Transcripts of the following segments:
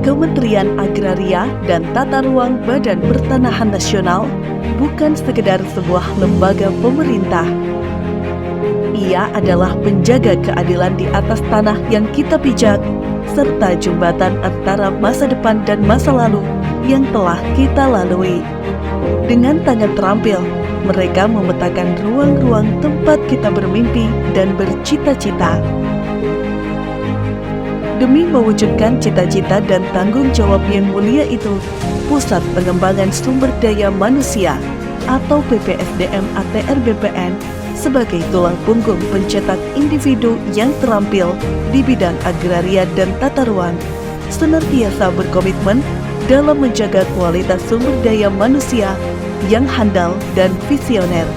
Kementerian Agraria dan Tata Ruang Badan Pertanahan Nasional bukan sekedar sebuah lembaga pemerintah. Ia adalah penjaga keadilan di atas tanah yang kita pijak, serta jembatan antara masa depan dan masa lalu yang telah kita lalui. Dengan tangan terampil, mereka memetakan ruang-ruang tempat kita bermimpi dan bercita-cita. Demi mewujudkan cita-cita dan tanggung jawab yang mulia itu, Pusat Pengembangan Sumber Daya Manusia atau PPSDM ATR BPN sebagai tulang punggung pencetak individu yang terampil di bidang agraria dan tata ruang, senantiasa berkomitmen dalam menjaga kualitas sumber daya manusia yang handal dan visioner,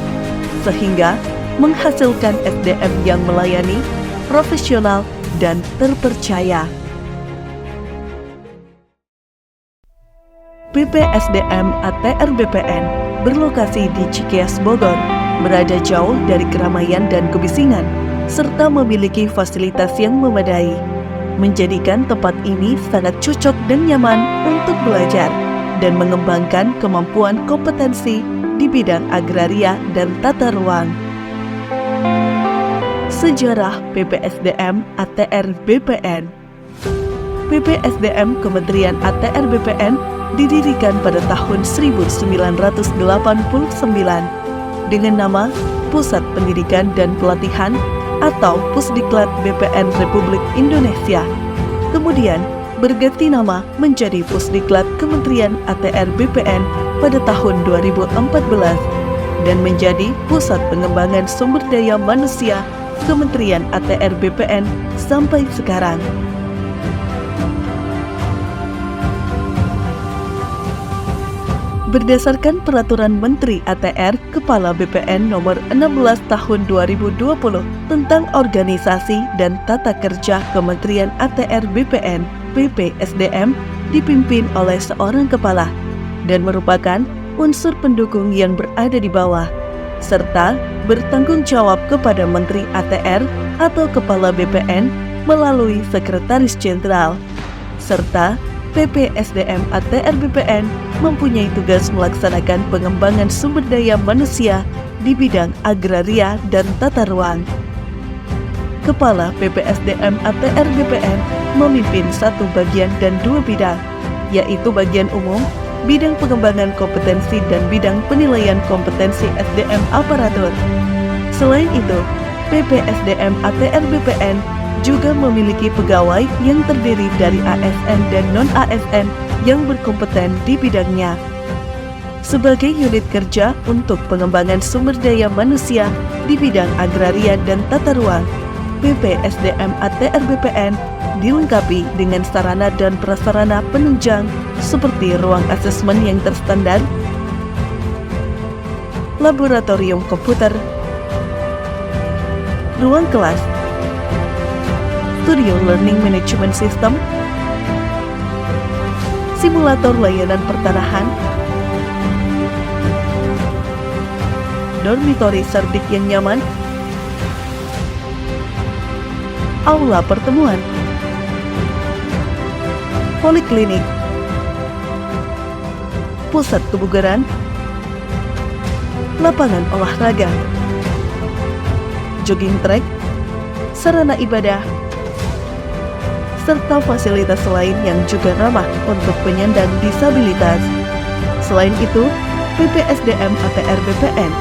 sehingga menghasilkan SDM yang melayani, profesional, dan terpercaya. PPSDM ATR BPN berlokasi di Cikeas, Bogor, berada jauh dari keramaian dan kebisingan, serta memiliki fasilitas yang memadai, menjadikan tempat ini sangat cocok dan nyaman untuk belajar dan mengembangkan kemampuan kompetensi di bidang agraria dan tata ruang. Sejarah PPSDM ATR BPN. PPSDM Kementerian ATR BPN didirikan pada tahun 1989 dengan nama Pusat Pendidikan dan Pelatihan atau Pusdiklat BPN Republik Indonesia. Kemudian berganti nama menjadi Pusdiklat Kementerian ATR BPN pada tahun 2014 dan menjadi Pusat Pengembangan Sumber Daya Manusia Kementerian ATR BPN sampai sekarang. Berdasarkan Peraturan Menteri ATR Kepala BPN Nomor 16 Tahun 2020 tentang Organisasi dan Tata Kerja Kementerian ATR BPN, PPSDM dipimpin oleh seorang kepala dan merupakan unsur pendukung yang berada di bawah, serta bertanggung jawab kepada Menteri ATR atau Kepala BPN melalui Sekretaris Jenderal, serta PPSDM ATR BPN mempunyai tugas melaksanakan pengembangan sumber daya manusia di bidang agraria dan tata ruang. Kepala PPSDM ATR BPN memimpin satu bagian dan dua bidang, yaitu bagian umum, bidang pengembangan kompetensi dan bidang penilaian kompetensi SDM aparatur. Selain itu, PPSDM ATR BPN juga memiliki pegawai yang terdiri dari ASN dan non-ASN yang berkompeten di bidangnya. Sebagai unit kerja untuk pengembangan sumber daya manusia di bidang agraria dan tata ruang, PPSDM ATR BPN dilengkapi dengan sarana dan prasarana penunjang seperti ruang asesmen yang terstandar, laboratorium komputer, ruang kelas, studio learning management system, simulator layanan pertanahan, dormitori serdik yang nyaman, aula pertemuan, poliklinik, pusat kebugaran, lapangan olahraga, jogging track, sarana ibadah, serta fasilitas lain yang juga ramah untuk penyandang disabilitas. Selain itu, PPSDM ATR BPN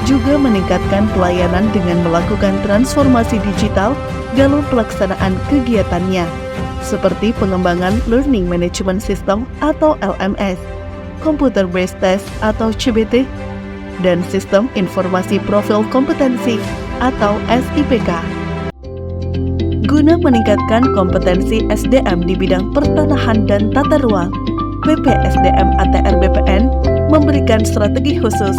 juga meningkatkan pelayanan dengan melakukan transformasi digital dalam pelaksanaan kegiatannya, seperti pengembangan Learning Management System atau LMS, Computer Based Test atau CBT, dan Sistem Informasi Profil Kompetensi atau SIPK. Guna meningkatkan kompetensi SDM di bidang pertanahan dan tata ruang, PPSDM ATR BPN memberikan strategi khusus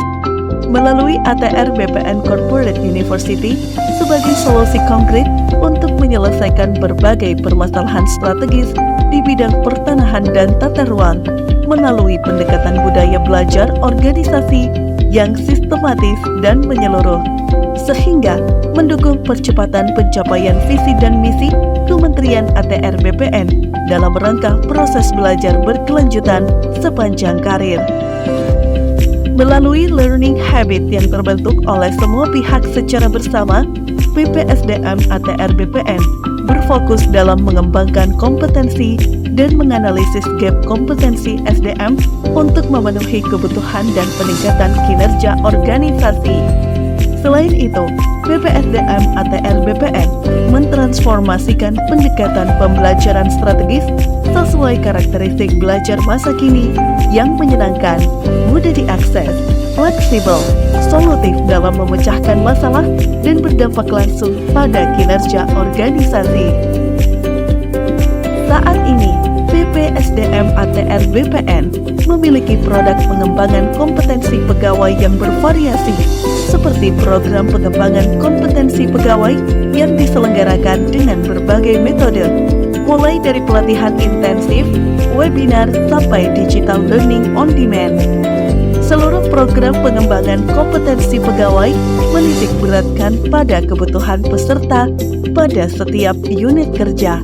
melalui ATR BPN Corporate University sebagai solusi konkret untuk menyelesaikan berbagai permasalahan strategis di bidang pertanahan dan tata ruang melalui pendekatan budaya belajar organisasi yang sistematis dan menyeluruh, sehingga mendukung percepatan pencapaian visi dan misi Kementerian ATR BPN dalam rangka proses belajar berkelanjutan sepanjang karir. Melalui learning habit yang terbentuk oleh semua pihak secara bersama, BPSDM ATR BPN berfokus dalam mengembangkan kompetensi dan menganalisis gap kompetensi SDM untuk memenuhi kebutuhan dan peningkatan kinerja organisasi. Selain itu, BPSDM ATR BPN mentransformasikan pendekatan pembelajaran strategis sesuai karakteristik belajar masa kini yang menyenangkan, mudah diakses, fleksibel, solutif dalam memecahkan masalah, dan berdampak langsung pada kinerja organisasi. Saat ini, BPSDM ATR BPN memiliki produk pengembangan kompetensi pegawai yang bervariasi, seperti program pengembangan kompetensi pegawai yang diselenggarakan dengan berbagai metode, mulai dari pelatihan intensif, webinar, sampai digital learning on demand. Seluruh program pengembangan kompetensi pegawai menitik beratkan pada kebutuhan peserta pada setiap unit kerja.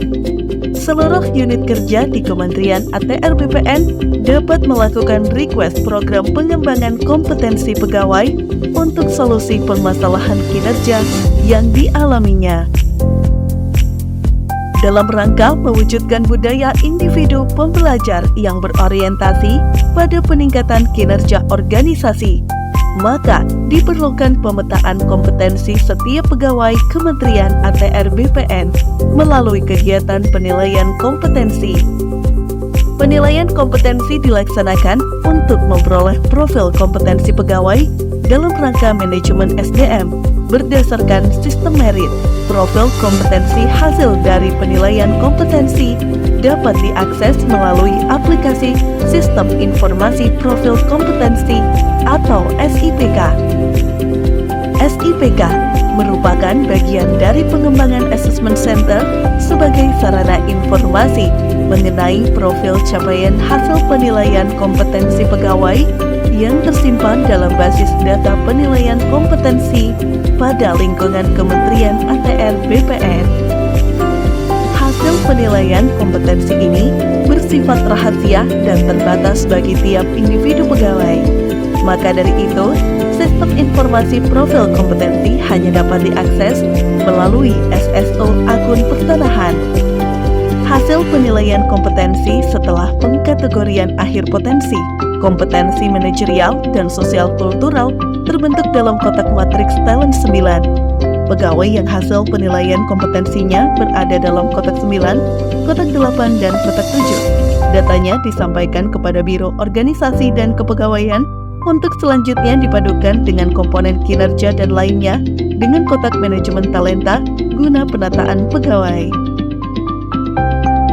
Seluruh unit kerja di Kementerian ATR BPN dapat melakukan request program pengembangan kompetensi pegawai untuk solusi permasalahan kinerja yang dialaminya. Dalam rangka mewujudkan budaya individu pembelajar yang berorientasi pada peningkatan kinerja organisasi, maka diperlukan pemetaan kompetensi setiap pegawai Kementerian ATR BPN melalui kegiatan penilaian kompetensi. Penilaian kompetensi dilaksanakan untuk memperoleh profil kompetensi pegawai dalam rangka manajemen SDM berdasarkan sistem merit. Profil kompetensi hasil dari penilaian kompetensi dapat diakses melalui aplikasi Sistem Informasi Profil Kompetensi atau SIPK. SIPK merupakan bagian dari pengembangan Assessment Center sebagai sarana informasi mengenai profil capaian hasil penilaian kompetensi pegawai yang tersimpan dalam basis data penilaian kompetensi pada lingkungan Kementerian ATR BPN. Hasil penilaian kompetensi ini bersifat rahasia dan terbatas bagi tiap individu pegawai. Maka dari itu, sistem informasi profil kompetensi hanya dapat diakses melalui SSO akun pertanahan. Hasil penilaian kompetensi setelah pengkategorian akhir potensi, kompetensi manajerial dan sosial kultural terbentuk dalam kotak matriks talent 9. Pegawai yang hasil penilaian kompetensinya berada dalam kotak 9, kotak 8, dan kotak 7. Datanya disampaikan kepada Biro Organisasi dan Kepegawaian untuk selanjutnya dipadukan dengan komponen kinerja dan lainnya dengan kotak manajemen talenta guna penataan pegawai.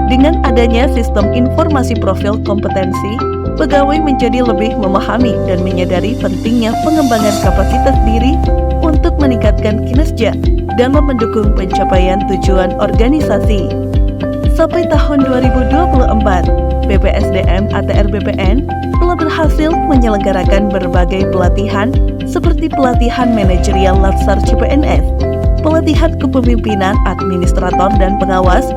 Dengan adanya sistem informasi profil kompetensi, pegawai menjadi lebih memahami dan menyadari pentingnya pengembangan kapasitas diri untuk meningkatkan kinerja dalam mendukung pencapaian tujuan organisasi. Sampai tahun 2024, BPSDM ATR BPN telah berhasil menyelenggarakan berbagai pelatihan seperti pelatihan manajerial Latsar CPNS, pelatihan kepemimpinan administrator dan pengawas,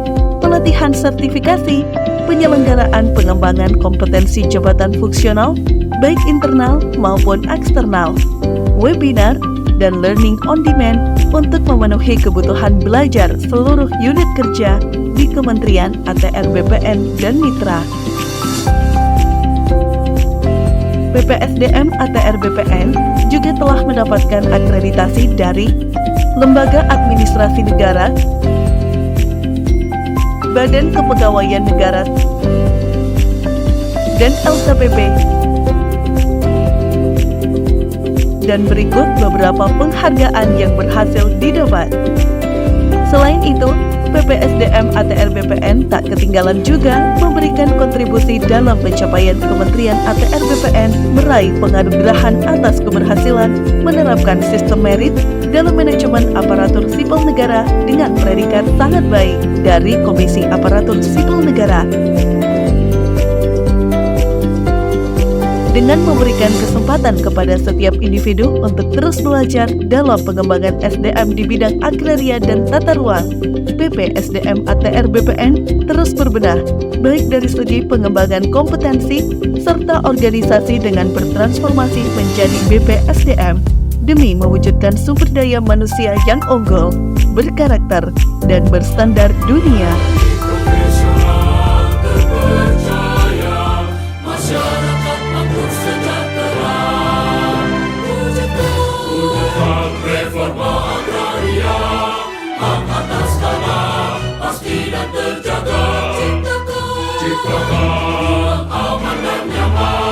pelatihan sertifikasi, penyelenggaraan pengembangan kompetensi jabatan fungsional, baik internal maupun eksternal, webinar, dan learning on demand untuk memenuhi kebutuhan belajar seluruh unit kerja di Kementerian ATR BPN dan Mitra. BPSDM ATR BPN juga telah mendapatkan akreditasi dari Lembaga Administrasi Negara, Badan Kepegawaian Negara, dan LKPP. Dan berikut beberapa penghargaan yang berhasil didapat. Selain itu, BPSDM ATR BPN tak ketinggalan juga memberikan kontribusi dalam pencapaian Kementerian ATR BPN meraih penganugerahan atas keberhasilan menerapkan sistem merit dalam manajemen aparatur sipil negara dengan predikat sangat baik dari Komisi Aparatur Sipil Negara. dengan memberikan kesempatan kepada setiap individu untuk terus belajar dalam pengembangan SDM di bidang agraria dan tata ruang. BP SDM ATR BPN terus berbenah, baik dari segi pengembangan kompetensi serta organisasi dengan bertransformasi menjadi BP SDM demi mewujudkan sumber daya manusia yang unggul, berkarakter, dan berstandar dunia. Reforma agraria, hak atas tanah pasti dan terjaga. Ciptakan aman dan nyaman.